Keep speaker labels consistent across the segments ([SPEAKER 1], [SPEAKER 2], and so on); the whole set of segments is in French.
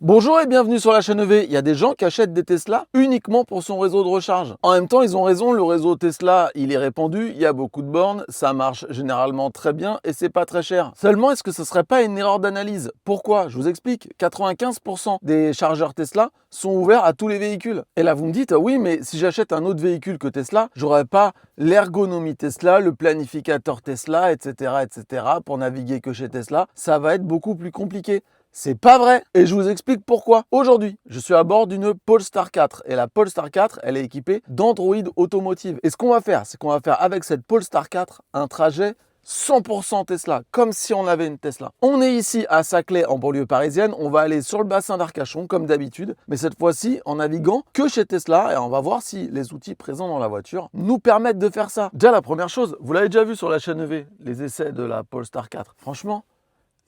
[SPEAKER 1] Bonjour et bienvenue sur la chaîne EV. Il y a des gens qui achètent des Tesla uniquement pour son réseau de recharge. En même temps, ils ont raison, le réseau Tesla, il est répandu, il y a beaucoup de bornes, ça marche généralement très bien et c'est pas très cher. Seulement, est-ce que ce serait pas une erreur d'analyse? Pourquoi? Je vous explique. 95% des chargeurs Tesla sont ouverts à tous les véhicules. Et là, vous me dites, oui, mais si j'achète un autre véhicule que Tesla, j'aurais pas l'ergonomie Tesla, le planificateur Tesla, etc., etc. pour naviguer que chez Tesla. Ça va être beaucoup plus compliqué. C'est pas vrai et je vous explique pourquoi. Aujourd'hui, je suis à bord d'une Polestar 4 et la Polestar 4, elle est équipée d'Android Automotive. Et ce qu'on va faire, c'est qu'on va faire avec cette Polestar 4 un trajet 100% Tesla, comme si on avait une Tesla. On est ici à Saclay en banlieue parisienne, on va aller sur le bassin d'Arcachon comme d'habitude, mais cette fois-ci en naviguant que chez Tesla et on va voir si les outils présents dans la voiture nous permettent de faire ça. Déjà la première chose, vous l'avez déjà vu sur la chaîne EV, les essais de la Polestar 4. Franchement,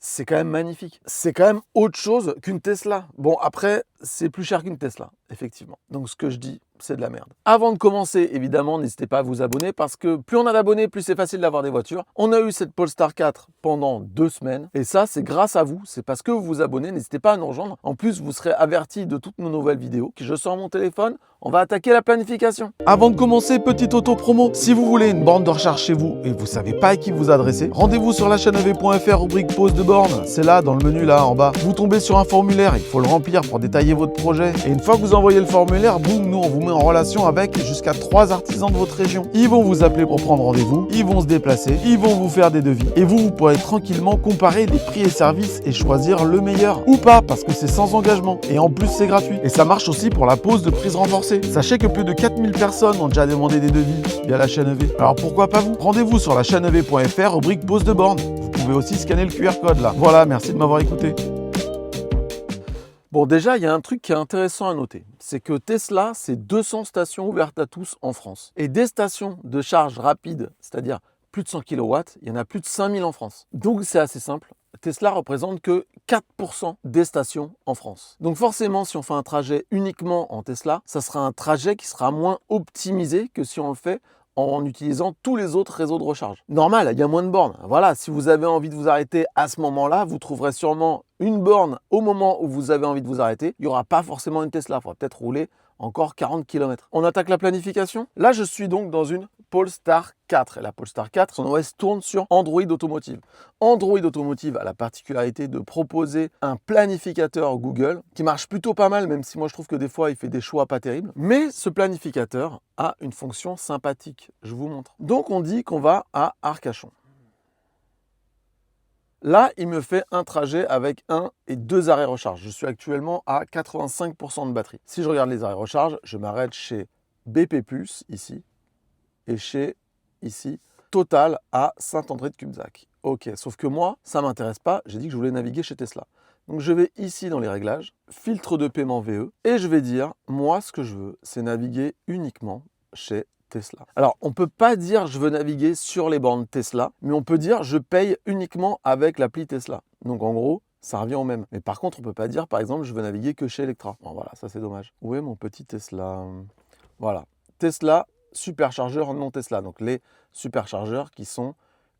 [SPEAKER 1] c'est quand même magnifique. C'est quand même autre chose qu'une Tesla. Bon, après, c'est plus cher qu'une Tesla, effectivement. Donc, ce que je dis, c'est de la merde. Avant de commencer, évidemment, n'hésitez pas à vous abonner parce que plus on a d'abonnés, plus c'est facile d'avoir des voitures. On a eu cette Polestar 4 pendant 2 semaines et ça, c'est grâce à vous. C'est parce que vous vous abonnez. N'hésitez pas à nous rejoindre. En plus, vous serez avertis de toutes nos nouvelles vidéos que je sors mon téléphone. On va attaquer la planification. Avant de commencer, petite auto-promo. Si vous voulez une borne de recharge chez vous et vous savez pas à qui vous adresser, rendez-vous sur la chaîne ev.fr, rubrique pose de borne. C'est là, dans le menu là en bas. Vous tombez sur un formulaire, il faut le remplir pour détailler votre projet. Et une fois que vous envoyez le formulaire, boum, nous on vous met en relation avec jusqu'à 3 artisans de votre région. Ils vont vous appeler pour prendre rendez-vous, ils vont se déplacer, ils vont vous faire des devis. Et vous pourrez tranquillement comparer les prix et services et choisir le meilleur. Ou pas, parce que c'est sans engagement. Et en plus, c'est gratuit. Et ça marche aussi pour la pose de prise renforcée. Sachez que plus de 4000 personnes ont déjà demandé des devis via la chaîne EV. Alors pourquoi pas vous? Rendez-vous sur la chaîne ev.fr, rubrique pose de borne. Vous pouvez aussi scanner le QR code là. Voilà, merci de m'avoir écouté. Bon, déjà, il y a un truc qui est intéressant à noter. C'est que Tesla, c'est 200 stations ouvertes à tous en France. Et des stations de charge rapide, c'est-à-dire plus de 100 kW, il y en a plus de 5000 en France. Donc c'est assez simple. Tesla représente que 4% des stations en France. Donc forcément, si on fait un trajet uniquement en Tesla, ça sera un trajet qui sera moins optimisé que si on le fait en utilisant tous les autres réseaux de recharge. Normal, il y a moins de bornes. Voilà, si vous avez envie de vous arrêter à ce moment-là, vous trouverez sûrement une borne au moment où vous avez envie de vous arrêter. Il n'y aura pas forcément une Tesla, il faudra peut-être rouler encore 40 km. On attaque la planification. Là, je suis donc dans une Polestar 4. Et la Polestar 4, son OS tourne sur Android Automotive. Android Automotive a la particularité de proposer un planificateur Google qui marche plutôt pas mal, même si moi je trouve que des fois il fait des choix pas terribles. Mais ce planificateur a une fonction sympathique. Je vous montre. Donc on dit qu'on va à Arcachon. Là, il me fait un trajet avec 1 et 2 arrêts recharge. Je suis actuellement à 85% de batterie. Si je regarde les arrêts recharge, je m'arrête chez BP+, ici, et chez, ici, Total à Saint-André-de-Cubzac. Ok, sauf que moi, ça ne m'intéresse pas. J'ai dit que je voulais naviguer chez Tesla. Donc je vais ici dans les réglages, filtre de paiement VE, et je vais dire, moi, ce que je veux, c'est naviguer uniquement chez Tesla. Alors, on ne peut pas dire je veux naviguer sur les bornes Tesla, mais on peut dire je paye uniquement avec l'appli Tesla. Donc en gros, ça revient au même. Mais par contre, on ne peut pas dire par exemple je veux naviguer que chez Electra. Bon voilà, ça c'est dommage. Où est mon petit Tesla? Voilà, Tesla, superchargeur non Tesla. Donc les superchargeurs qui sont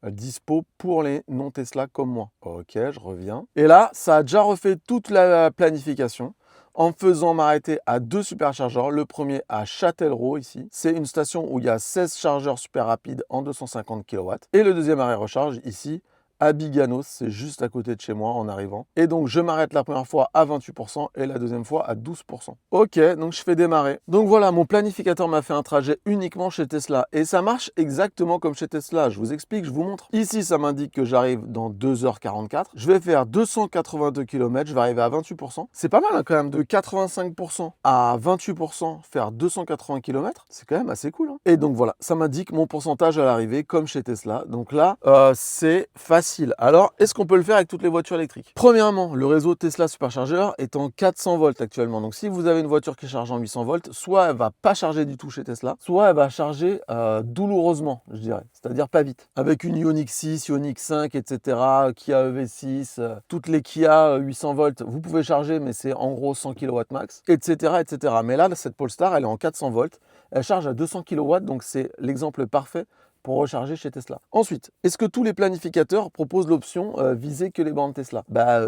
[SPEAKER 1] dispo pour les non Tesla comme moi. Ok, je reviens. Et là, ça a déjà refait toute la planification en me faisant m'arrêter à 2 superchargeurs. Le premier à Châtellerault ici. C'est une station où il y a 16 chargeurs super rapides en 250 kW. Et le deuxième arrêt recharge ici à Biganos, c'est juste à côté de chez moi en arrivant. Et donc je m'arrête la première fois à 28% et la deuxième fois à 12%. Ok, donc je fais démarrer. Donc voilà, mon planificateur m'a fait un trajet uniquement chez Tesla. Et ça marche exactement comme chez Tesla. Je vous explique, je vous montre. Ici, ça m'indique que j'arrive dans 2h44. Je vais faire 282 km, je vais arriver à 28%. C'est pas mal hein, quand même, de 85% à 28%, faire 280 km. C'est quand même assez cool. Hein. Et donc voilà, ça m'indique mon pourcentage à l'arrivée comme chez Tesla. Donc là, c'est facile. Alors, est-ce qu'on peut le faire avec toutes les voitures électriques? Premièrement, le réseau Tesla Supercharger est en 400 volts actuellement. Donc, si vous avez une voiture qui charge en 800 volts, soit elle va pas charger du tout chez Tesla, soit elle va charger douloureusement, je dirais. C'est-à-dire pas vite. Avec une Ioniq 6, Ioniq 5, etc., Kia EV6, toutes les Kia 800 volts, vous pouvez charger, mais c'est en gros 100 kW max, etc., etc. Mais là, cette Polestar, elle est en 400 volts. Elle charge à 200 kW, donc c'est l'exemple parfait pour recharger chez Tesla. Ensuite, est-ce que tous les planificateurs proposent l'option viser que les bornes Tesla?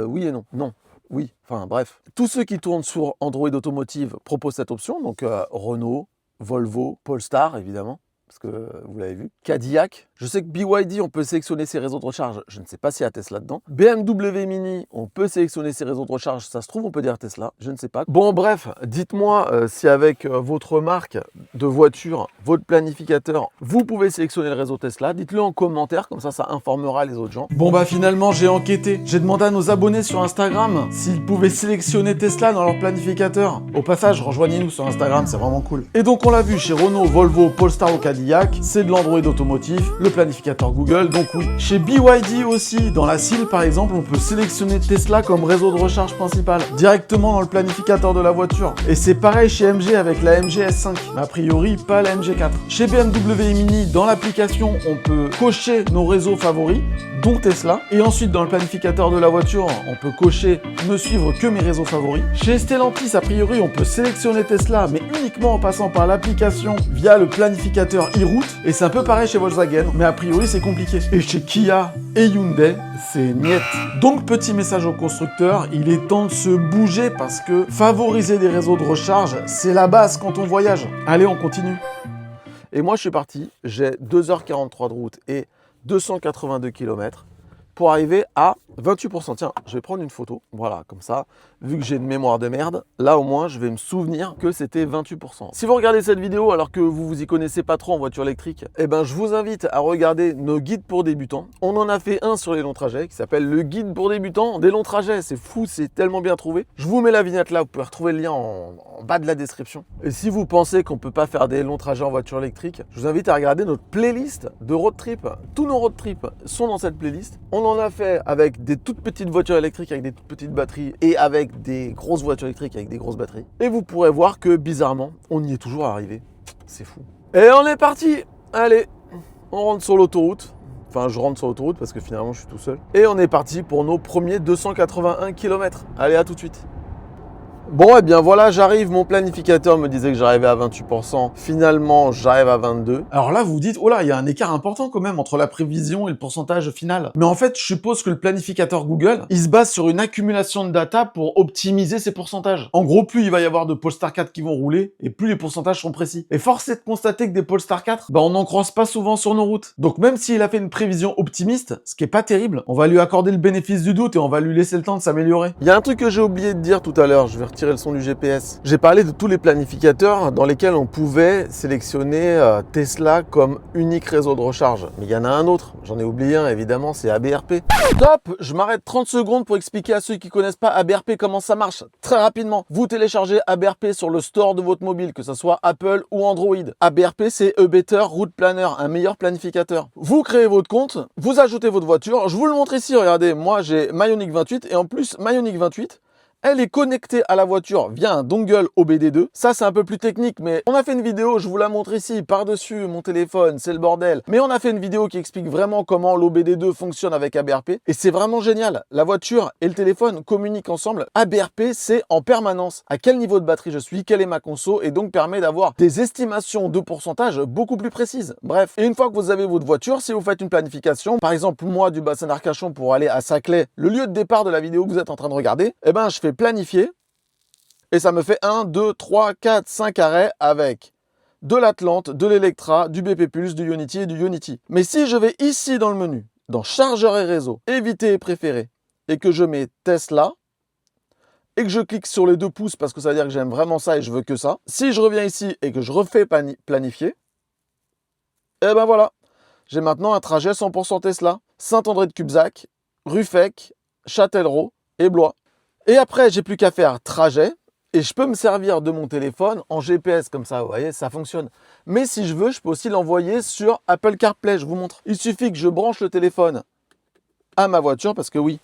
[SPEAKER 1] Oui et non. Non. Oui, enfin bref. Tous ceux qui tournent sur Android Automotive proposent cette option, donc Renault, Volvo, Polestar évidemment, parce que vous l'avez vu. Cadillac, je sais que BYD, on peut sélectionner ses réseaux de recharge, je ne sais pas s'il y a Tesla dedans. BMW Mini, on peut sélectionner ses réseaux de recharge, ça se trouve, on peut dire Tesla, je ne sais pas. Bon bref, dites-moi si avec votre marque de voiture, votre planificateur, vous pouvez sélectionner le réseau Tesla, dites-le en commentaire, comme ça informera les autres gens. Bon bah finalement, j'ai enquêté, j'ai demandé à nos abonnés sur Instagram s'ils pouvaient sélectionner Tesla dans leur planificateur. Au passage, rejoignez-nous sur Instagram, c'est vraiment cool. Et donc on l'a vu chez Renault, Volvo, Polestar ou Cadillac, c'est de l'Android automotif, le planificateur Google, donc oui. Chez BYD aussi, dans la CIL par exemple, on peut sélectionner Tesla comme réseau de recharge principal, directement dans le planificateur de la voiture. Et c'est pareil chez MG avec la MG S5, mais a priori pas la MG4. Chez BMW et Mini, dans l'application, on peut cocher nos réseaux favoris, dont Tesla. Et ensuite, dans le planificateur de la voiture, on peut cocher ne suivre que mes réseaux favoris. Chez Stellantis, a priori, on peut sélectionner Tesla, mais uniquement en passant par l'application via le planificateur e-route. Et c'est un peu pareil chez Volkswagen, mais a priori, c'est compliqué. Et chez Kia et Hyundai, c'est niet. Donc, petit message aux constructeurs, il est temps de se bouger parce que favoriser des réseaux de recharge, c'est la base quand on voyage. Allez, on continue. Et moi, je suis parti, j'ai 2h43 de route et 282 km pour arriver à 28%. Tiens, je vais prendre une photo, voilà, comme ça, vu que j'ai une mémoire de merde, là au moins je vais me souvenir que c'était 28%. Si vous regardez cette vidéo alors que vous vous y connaissez pas trop en voiture électrique, eh ben je vous invite à regarder nos guides pour débutants. On en a fait un sur les longs trajets qui s'appelle le guide pour débutants des longs trajets. C'est fou, c'est tellement bien trouvé. Je vous mets la vignette là, vous pouvez retrouver le lien en bas de la description. Et si vous pensez qu'on peut pas faire des longs trajets en voiture électrique, je vous invite à regarder notre playlist de road trip. Tous nos road trips sont dans cette playlist. On en a fait avec des toutes petites voitures électriques avec des toutes petites batteries et avec des grosses voitures électriques avec des grosses batteries. Et vous pourrez voir que bizarrement, on y est toujours arrivé. C'est fou. Et on est parti. Allez, on rentre sur l'autoroute. Enfin, je rentre sur l'autoroute parce que finalement, je suis tout seul. Et on est parti pour nos premiers 281 km. Allez, à tout de suite. Bon, et bien voilà, j'arrive, mon planificateur me disait que j'arrivais à 28%, finalement j'arrive à 22%. Alors là, vous vous dites, oh là, il y a un écart important quand même entre la prévision et le pourcentage final. Mais en fait, je suppose que le planificateur Google, il se base sur une accumulation de data pour optimiser ses pourcentages. En gros, plus il va y avoir de Polestar 4 qui vont rouler, et plus les pourcentages sont précis. Et force est de constater que des Polestar 4, on n'en croise pas souvent sur nos routes. Donc même s'il a fait une prévision optimiste, ce qui est pas terrible, on va lui accorder le bénéfice du doute et on va lui laisser le temps de s'améliorer. Il y a un truc que j'ai oublié de dire tout à l'heure, je vais retirer le son du GPS. J'ai parlé de tous les planificateurs dans lesquels on pouvait sélectionner Tesla comme unique réseau de recharge. Mais il y en a un autre, j'en ai oublié un évidemment, c'est ABRP. Stop, je m'arrête 30 secondes pour expliquer à ceux qui connaissent pas ABRP comment ça marche. Très rapidement, vous téléchargez ABRP sur le store de votre mobile, que ce soit Apple ou Android. ABRP, c'est A-Better Route Planner, un meilleur planificateur. Vous créez votre compte, vous ajoutez votre voiture. Je vous le montre ici, regardez, moi j'ai Myonic 28 et en plus Myonic 28, elle est connectée à la voiture via un dongle OBD2. Ça, c'est un peu plus technique, mais on a fait une vidéo, je vous la montre ici, par-dessus mon téléphone, c'est le bordel. Mais on a fait une vidéo qui explique vraiment comment l'OBD2 fonctionne avec ABRP. Et c'est vraiment génial. La voiture et le téléphone communiquent ensemble. ABRP, c'est en permanence à quel niveau de batterie je suis, quelle est ma conso, et donc permet d'avoir des estimations de pourcentage beaucoup plus précises. Bref, et une fois que vous avez votre voiture, si vous faites une planification, par exemple, moi, du bassin d'Arcachon pour aller à Saclay, le lieu de départ de la vidéo que vous êtes en train de regarder, eh ben, je fais planifier et ça me fait 1, 2, 3, 4, 5 arrêts avec de l'Atlante, de l'Electra, du BP Pulse, du Ionity et du Ionity. Mais si je vais ici dans le menu, dans chargeur et réseau, éviter et préférer, et que je mets Tesla, et que je clique sur les 2 pouces parce que ça veut dire que j'aime vraiment ça et je veux que ça, si je reviens ici et que je refais planifier, et ben voilà, j'ai maintenant un trajet 100% Tesla, Saint-André-de-Cubzac, Ruffec, Châtellerault et Blois. Et après, j'ai plus qu'à faire trajet et je peux me servir de mon téléphone en GPS comme ça, vous voyez, ça fonctionne. Mais si je veux, je peux aussi l'envoyer sur Apple CarPlay, je vous montre. Il suffit que je branche le téléphone à ma voiture parce que oui,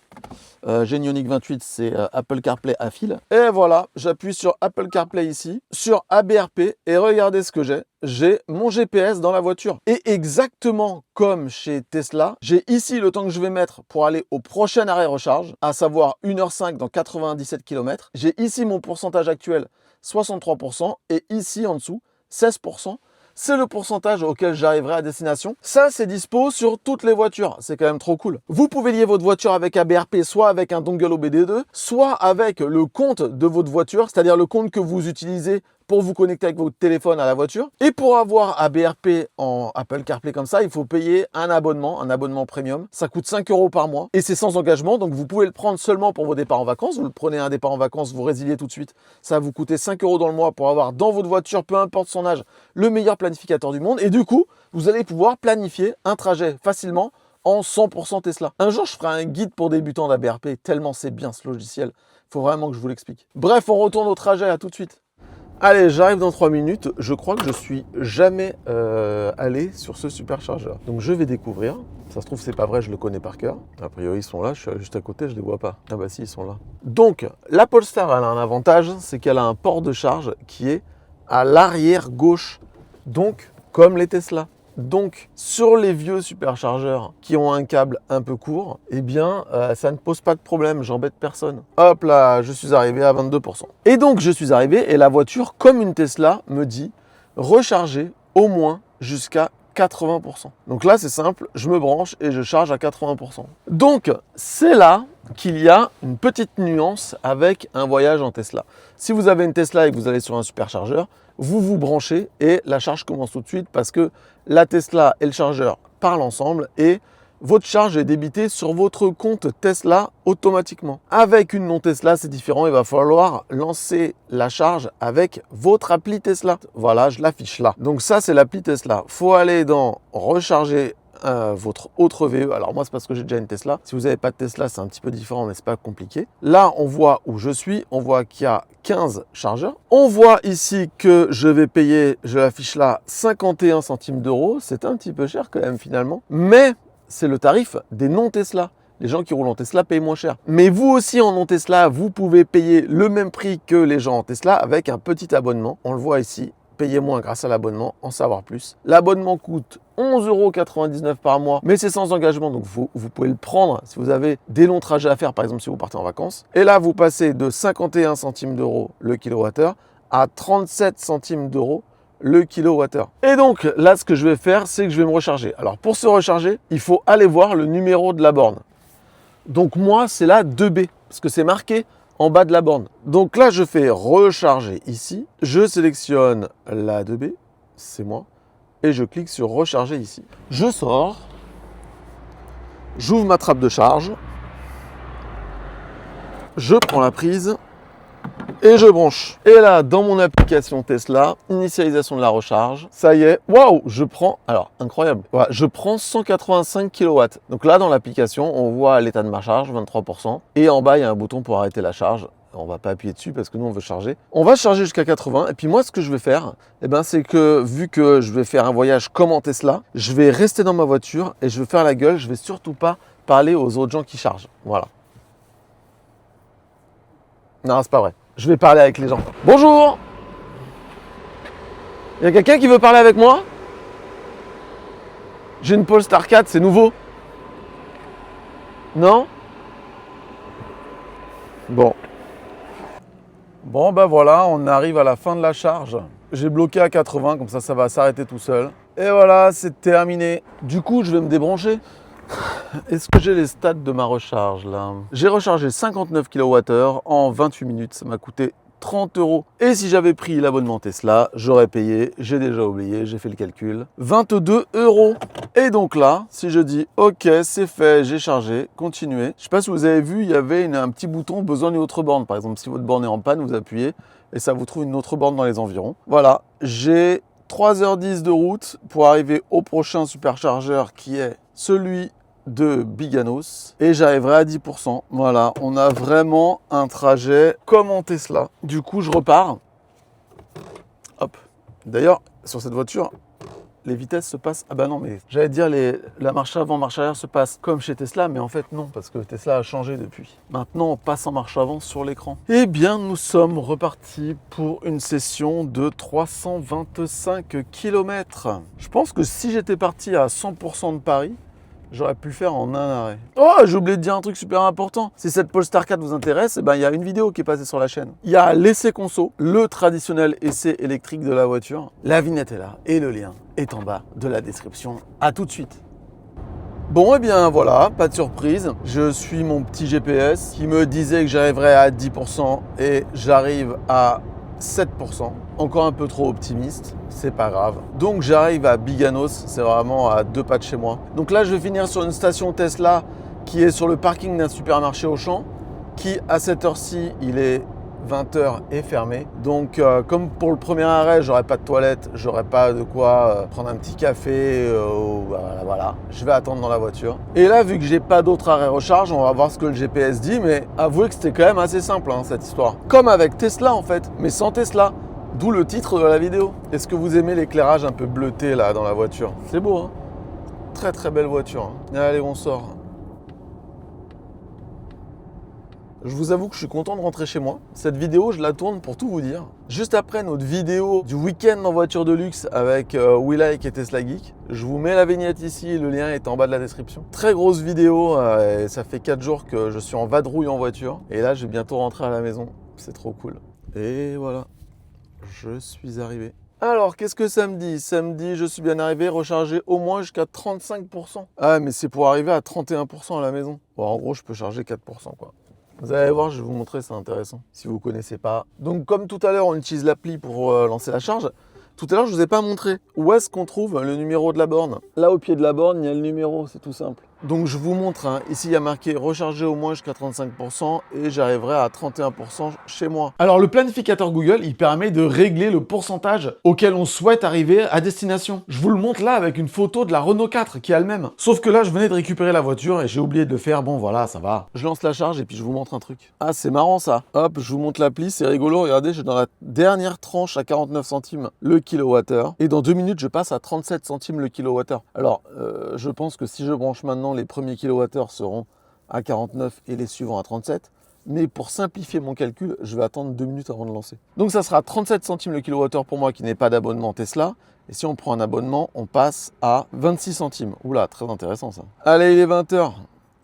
[SPEAKER 1] j'ai une Ioniq 28, c'est Apple CarPlay à fil. Et voilà, j'appuie sur Apple CarPlay ici, sur ABRP et regardez ce que j'ai. J'ai mon GPS dans la voiture. Et exactement comme chez Tesla, j'ai ici le temps que je vais mettre pour aller au prochain arrêt recharge, à savoir 1h05 dans 97 km. J'ai ici mon pourcentage actuel, 63%, et ici en dessous, 16%. c'est le pourcentage auquel j'arriverai à destination. Ça, c'est dispo sur toutes les voitures. C'est quand même trop cool. Vous pouvez lier votre voiture avec ABRP, soit avec un dongle OBD2, soit avec le compte de votre voiture, c'est-à-dire le compte que vous utilisez pour vous connecter avec votre téléphone à la voiture. Et pour avoir ABRP en Apple CarPlay comme ça, il faut payer un abonnement premium. Ça coûte 5 € par mois et c'est sans engagement. Donc vous pouvez le prendre seulement pour vos départs en vacances. Vous le prenez un départ en vacances, vous résiliez tout de suite. Ça va vous coûter 5 € dans le mois pour avoir dans votre voiture, peu importe son âge, le meilleur planificateur du monde. Et du coup, vous allez pouvoir planifier un trajet facilement en 100% Tesla. Un jour, je ferai un guide pour débutants d'ABRP, tellement c'est bien ce logiciel. Il faut vraiment que je vous l'explique. Bref, on retourne au trajet, à tout de suite. Allez, j'arrive dans 3 minutes. Je crois que je suis jamais allé sur ce superchargeur. Donc je vais découvrir. Ça se trouve, c'est pas vrai, je le connais par cœur. A priori, ils sont là. Je suis juste à côté, je les vois pas. Ah bah si, ils sont là. Donc, la Polestar, elle a un avantage, c'est qu'elle a un port de charge qui est à l'arrière gauche. Donc, comme les Tesla. Donc, sur les vieux superchargeurs qui ont un câble un peu court, eh bien, ça ne pose pas de problème, j'embête personne. Hop là, je suis arrivé à 22%. Et donc, je suis arrivé et la voiture, comme une Tesla, me dit recharger au moins jusqu'à 80%. Donc là, c'est simple, je me branche et je charge à 80%. Donc, c'est là qu'il y a une petite nuance avec un voyage en Tesla. Si vous avez une Tesla et que vous allez sur un superchargeur, vous vous branchez et la charge commence tout de suite parce que la Tesla et le chargeur parlent ensemble et votre charge est débitée sur votre compte Tesla automatiquement. Avec une non Tesla, c'est différent. Il va falloir lancer la charge avec votre appli Tesla. Voilà, je l'affiche là. Donc ça, c'est l'appli Tesla. Il faut aller dans recharger votre autre VE. Alors moi, c'est parce que j'ai déjà une Tesla. Si vous n'avez pas de Tesla, c'est un petit peu différent, mais c'est pas compliqué. Là, on voit où je suis. On voit qu'il y a 15 chargeurs. On voit ici que je vais payer, je l'affiche là, 51 centimes d'euros. C'est un petit peu cher quand même finalement. Mais c'est le tarif des non-Tesla. Les gens qui roulent en Tesla payent moins cher. Mais vous aussi en non-Tesla, vous pouvez payer le même prix que les gens en Tesla avec un petit abonnement. On le voit ici. Payez moins grâce à l'abonnement, en savoir plus. L'abonnement coûte 11,99 € par mois, mais c'est sans engagement, donc vous pouvez le prendre si vous avez des longs trajets à faire, par exemple si vous partez en vacances. Et là, vous passez de 51 centimes d'euros le kilowattheure à 37 centimes d'euros le kilowattheure. Et donc là, ce que je vais faire, c'est que je vais me recharger. Alors pour se recharger, il faut aller voir le numéro de la borne. Donc moi, c'est la 2B, parce que c'est marqué en bas de la borne. Donc là, je fais recharger ici. Je sélectionne la 2B, c'est moi, et je clique sur recharger ici. Je sors, j'ouvre ma trappe de charge, je prends la prise et je branche. Et là, dans mon application Tesla, initialisation de la recharge, ça y est, waouh, je prends, alors incroyable, voilà, je prends 185 kW. Donc là, dans l'application, on voit l'état de ma charge, 23%, et en bas, il y a un bouton pour arrêter la charge. On va pas appuyer dessus parce que nous, on veut charger. On va charger jusqu'à 80. Et puis moi, ce que je vais faire, eh ben, c'est que vu que je vais faire un voyage comme en Tesla, je vais rester dans ma voiture et je vais faire la gueule. Je vais surtout pas parler aux autres gens qui chargent. Voilà. Non, c'est pas vrai. Je vais parler avec les gens. Bonjour! Il y a quelqu'un qui veut parler avec moi? J'ai une Polestar 4, c'est nouveau. Non? Bon. Bon, ben voilà, on arrive à la fin de la charge. J'ai bloqué à 80, comme ça va s'arrêter tout seul. Et voilà, c'est terminé. Du coup, je vais me débrancher. Est-ce que j'ai les stats de ma recharge là? J'ai rechargé 59 kWh en 28 minutes. Ça m'a coûté 30 €. Et si j'avais pris l'abonnement Tesla, j'aurais payé, j'ai déjà oublié, j'ai fait le calcul, 22 €. Et donc là, si je dis OK, c'est fait, j'ai chargé, continuez. Je ne sais pas si vous avez vu, il y avait un petit bouton besoin d'une autre borne. Par exemple, si votre borne est en panne, vous appuyez et ça vous trouve une autre borne dans les environs. Voilà, j'ai 3h10 de route pour arriver au prochain superchargeur qui est celui de Biganos et j'arriverai à 10%. Voilà, on a vraiment un trajet comme en Tesla. Du coup, je repars. Hop. D'ailleurs, sur cette voiture, les vitesses se passent... Ah bah non, mais j'allais dire la marche avant, marche arrière se passe comme chez Tesla, mais en fait non, parce que Tesla a changé depuis. Maintenant, on passe en marche avant sur l'écran. Eh bien, nous sommes repartis pour une session de 325 km. Je pense que si j'étais parti à 100% de Paris, J'aurais pu le faire en un arrêt. Oh, j'ai oublié de dire un truc super important. Si cette Polestar 4 vous intéresse, eh ben, il y a une vidéo qui est passée sur la chaîne. Il y a l'essai conso, le traditionnel essai électrique de la voiture. La vignette est là et le lien est en bas de la description. À tout de suite. Bon, et bien voilà, pas de surprise. Je suis mon petit GPS qui me disait que j'arriverais à 10% et j'arrive à 7%. Encore un peu trop optimiste, c'est pas grave. Donc j'arrive à Biganos, c'est vraiment à 2 pas de chez moi. Donc là, je vais finir sur une station Tesla qui est sur le parking d'un supermarché Auchan, qui à cette heure-ci, il est 20h est fermé. Donc comme pour le premier arrêt, j'aurai pas de toilette, j'aurai pas de quoi prendre un petit café, voilà. Je vais attendre dans la voiture. Et là, vu que j'ai pas d'autre arrêt recharge, on va voir ce que le GPS dit, mais avouez que c'était quand même assez simple cette histoire. Comme avec Tesla en fait, mais sans Tesla. D'où le titre de la vidéo. Est-ce que vous aimez l'éclairage un peu bleuté là dans la voiture? C'est beau, hein? Très très belle voiture. Allez, on sort. Je vous avoue que je suis content de rentrer chez moi. Cette vidéo, je la tourne pour tout vous dire. Juste après notre vidéo du week-end en voiture de luxe avec WeLike et Tesla Geek, je vous mets la vignette ici, le lien est en bas de la description. Très grosse vidéo, et ça fait 4 jours que je suis en vadrouille en voiture. Et là, je vais bientôt rentrer à la maison. C'est trop cool. Et voilà, je suis arrivé. Alors, qu'est-ce que ça me dit? Ça me dit, je suis bien arrivé, rechargé au moins jusqu'à 35%. Ah, mais c'est pour arriver à 31% à la maison. Bon, en gros, je peux charger 4%, quoi. Vous allez voir, je vais vous montrer, c'est intéressant, si vous ne connaissez pas. Donc comme tout à l'heure, on utilise l'appli pour lancer la charge. Tout à l'heure, je ne vous ai pas montré où est-ce qu'on trouve le numéro de la borne. Là, au pied de la borne, il y a le numéro, c'est tout simple. Donc je vous montre, ici il y a marqué recharger au moins jusqu'à 35% et j'arriverai à 31% chez moi. Alors le planificateur Google, il permet de régler le pourcentage auquel on souhaite arriver à destination. Je vous le montre là avec une photo de la Renault 4 qui a le même. Sauf que là, je venais de récupérer la voiture et j'ai oublié de le faire. Bon voilà, ça va. Je lance la charge et puis je vous montre un truc. Ah, c'est marrant ça. Hop, je vous montre l'appli, c'est rigolo. Regardez, je suis dans la dernière tranche à 49 centimes le kilowattheure. Et dans 2 minutes, je passe à 37 centimes le kilowattheure. Alors, je pense que si je branche maintenant, les premiers kilowattheures seront à 49 et les suivants à 37. Mais pour simplifier mon calcul, je vais attendre 2 minutes avant de lancer. Donc ça sera 37 centimes le kilowattheure pour moi qui n'ai pas d'abonnement Tesla. Et si on prend un abonnement, on passe à 26 centimes. Oula, très intéressant ça. Allez, il est 20h.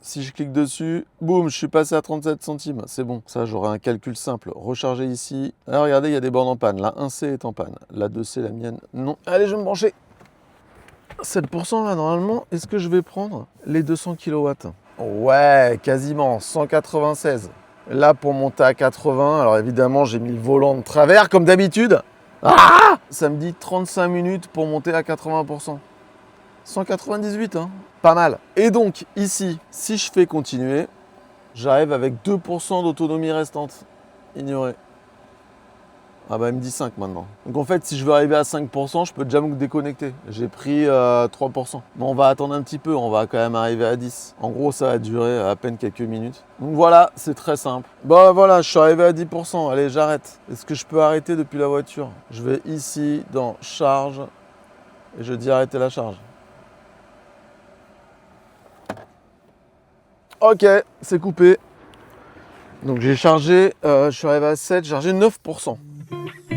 [SPEAKER 1] Si je clique dessus, boum, je suis passé à 37 centimes. C'est bon, ça j'aurai un calcul simple. Recharger ici. Alors regardez, il y a des bornes en panne. La 1C est en panne. La 2C, la mienne, non. Allez, je vais me brancher. 7% là, normalement, est-ce que je vais prendre les 200 kW? Ouais, quasiment, 196. Là, pour monter à 80, alors évidemment, j'ai mis le volant de travers, comme d'habitude. Ah, ça me dit 35 minutes pour monter à 80%. 198, hein, pas mal. Et donc, ici, si je fais continuer, j'arrive avec 2% d'autonomie restante. Ignoré. Ah bah, il me dit 5 maintenant. Donc en fait, si je veux arriver à 5%, je peux déjà me déconnecter. J'ai pris 3%. Mais on va attendre un petit peu, on va quand même arriver à 10. En gros, ça va durer à peine quelques minutes. Donc voilà, c'est très simple. Bah voilà, je suis arrivé à 10%. Allez, j'arrête. Est-ce que je peux arrêter depuis la voiture? Je vais ici dans charge et je dis arrêter la charge. Ok, c'est coupé. Donc j'ai chargé, je suis arrivé à 7, j'ai chargé 9%.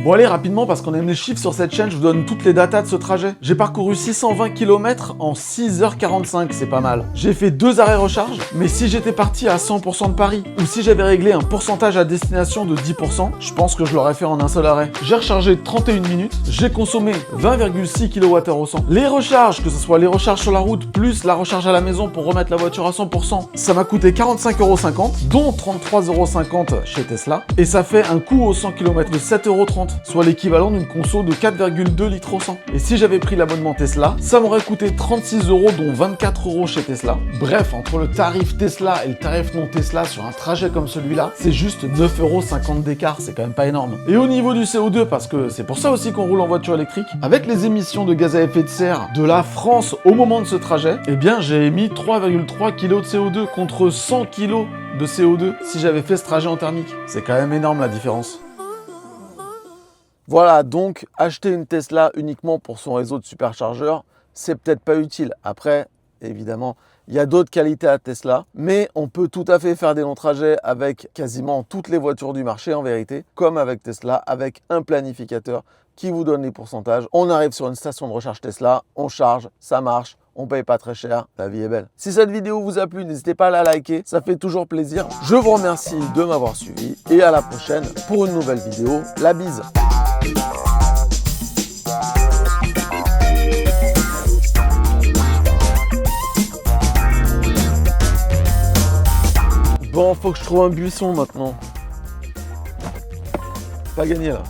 [SPEAKER 1] Bon allez, rapidement, parce qu'on aime les chiffres sur cette chaîne, je vous donne toutes les datas de ce trajet. J'ai parcouru 620 km en 6h45, c'est pas mal. J'ai fait 2 arrêts recharge, mais si j'étais parti à 100% de Paris, ou si j'avais réglé un pourcentage à destination de 10%, je pense que je l'aurais fait en un seul arrêt. J'ai rechargé 31 minutes, j'ai consommé 20,6 kWh au 100. Les recharges, que ce soit les recharges sur la route, plus la recharge à la maison pour remettre la voiture à 100%, ça m'a coûté 45,50 €, dont 33,50 € chez Tesla, et ça fait un coût au 100 km de 7,30 €. Soit l'équivalent d'une conso de 4,2 litres au 100. Et si j'avais pris l'abonnement Tesla, ça m'aurait coûté 36 €, dont 24 € chez Tesla. Bref, entre le tarif Tesla et le tarif non Tesla sur un trajet comme celui-là, c'est juste 9,50 € d'écart, c'est quand même pas énorme. Et au niveau du CO2, parce que c'est pour ça aussi qu'on roule en voiture électrique, avec les émissions de gaz à effet de serre de la France au moment de ce trajet, eh bien j'ai émis 3,3 kg de CO2 contre 100 kg de CO2 si j'avais fait ce trajet en thermique. C'est quand même énorme la différence. Voilà, donc acheter une Tesla uniquement pour son réseau de superchargeurs, c'est peut-être pas utile. Après, évidemment, il y a d'autres qualités à Tesla, mais on peut tout à fait faire des longs trajets avec quasiment toutes les voitures du marché en vérité, comme avec Tesla, avec un planificateur qui vous donne les pourcentages. On arrive sur une station de recharge Tesla, on charge, ça marche, on paye pas très cher, la vie est belle. Si cette vidéo vous a plu, n'hésitez pas à la liker, ça fait toujours plaisir. Je vous remercie de m'avoir suivi et à la prochaine pour une nouvelle vidéo. La bise. Bon, faut que je trouve un buisson maintenant. Pas gagné là.